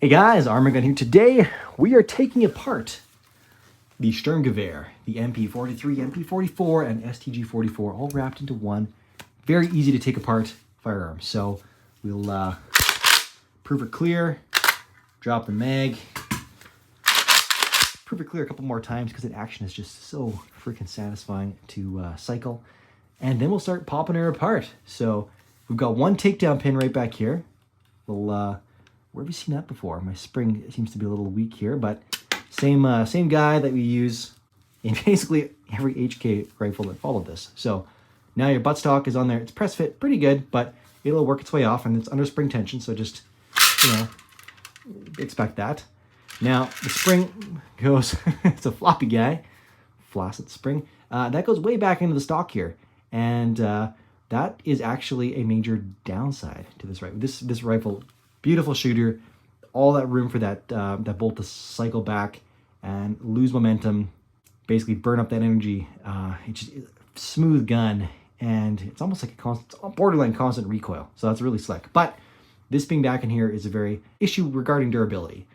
Hey guys, Armagun here. Today we are taking apart the Sturmgewehr, the MP43, MP44, and STG44, all wrapped into one very easy to take apart firearm. So we'll prove it clear, drop the mag, prove it clear a couple more times because the action is just so freaking satisfying to cycle. And then we'll start popping her apart. So we've got one takedown pin right back here. We'll where have you seen that before? My spring seems to be a little weak here, but same guy that we use in basically every HK rifle that followed this. So now your buttstock is on there. It's press fit pretty good, but it'll work its way off, and it's under spring tension, so just, you know, expect that. Now the spring goes, it's a floppy guy, flaccid spring. That goes way back into the stock here, and that is actually a major downside to this rifle. This rifle, beautiful shooter, all that room for that that bolt to cycle back and lose momentum, basically burn up that energy. It's just a smooth gun, and it's almost like a borderline constant recoil. So that's really slick. But this being back in here is a very issue regarding durability.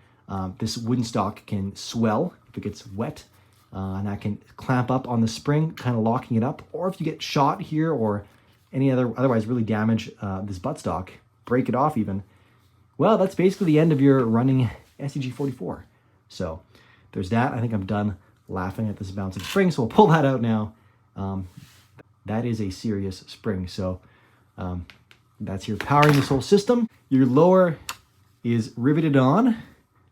This wooden stock can swell if it gets wet, and that can clamp up on the spring, kind of locking it up. Or if you get shot here or otherwise really damage this buttstock, break it off even, well, that's basically the end of your running STG44. So there's that. I think I'm done laughing at this bouncing spring, so we'll pull that out now. That is a serious spring. So that's your powering this whole system. Your lower is riveted on,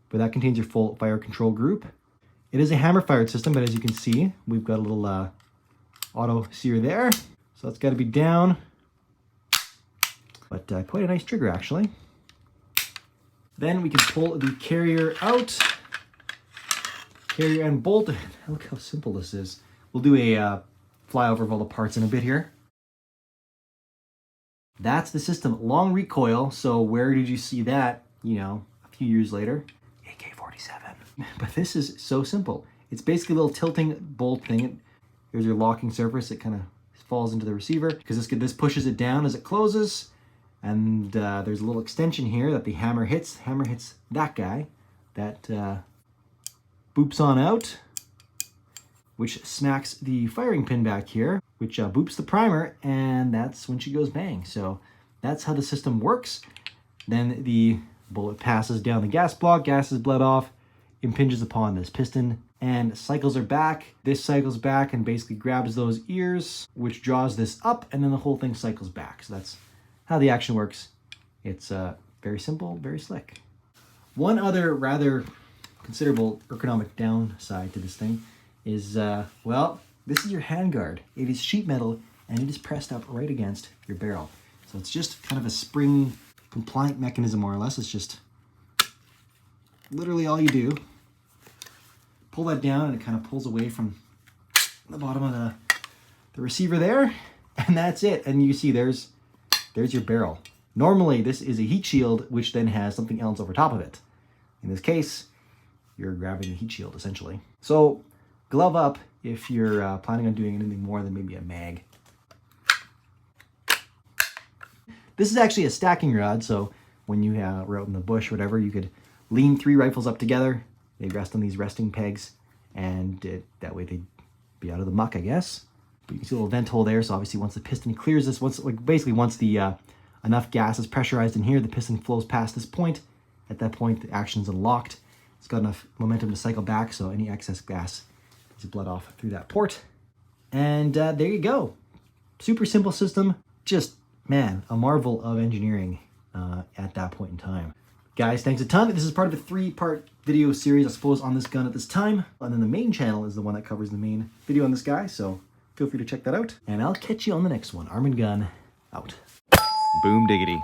but that contains your full fire control group. It is a hammer fired system, but as you can see, we've got a little auto sear there. So that's got to be down, but quite a nice trigger actually. Then we can pull the carrier out, carrier and bolt. Look how simple this is. We'll do a flyover of all the parts in a bit here. That's the system, long recoil. So where did you see that, you know, a few years later? AK-47. But this is so simple. It's basically a little tilting bolt thing. Here's your locking surface. It kind of falls into the receiver because this pushes it down as it closes. And there's a little extension here that the hammer hits. The hammer hits that guy. That boops on out, which smacks the firing pin back here, which boops the primer, and that's when she goes bang. So that's how the system works. Then the bullet passes down the gas block, gas is bled off, impinges upon this piston, and cycles her back. This cycles back and basically grabs those ears, which draws this up, and then the whole thing cycles back. So that's how the action works. It's very simple, very slick. One other rather considerable ergonomic downside to this thing is, well, this is your handguard. It is sheet metal, and it is pressed up right against your barrel. So it's just kind of a spring compliant mechanism, more or less. It's just literally all you do. Pull that down, and it kind of pulls away from the bottom of the receiver there, and that's it. And you see there's your barrel. Normally, this is a heat shield, which then has something else over top of it. In this case, you're grabbing the heat shield, essentially. So, glove up if you're planning on doing anything more than maybe a mag. This is actually a stacking rod, so when you were out in the bush or whatever, you could lean 3 rifles up together. They rest on these resting pegs, and that way they'd be out of the muck, I guess. But you can see a little vent hole there, so obviously once the piston clears this, once the enough gas is pressurized in here, the piston flows past this point. At that point, the action's unlocked. It's got enough momentum to cycle back, so any excess gas is bled off through that port. And there you go. Super simple system. Just, man, a marvel of engineering at that point in time. Guys, thanks a ton. This is part of a 3-part video series, I suppose, on this gun at this time. And then the main channel is the one that covers the main video on this guy, so feel free to check that out. And I'll catch you on the next one. Arm&Gun, out. Boom diggity.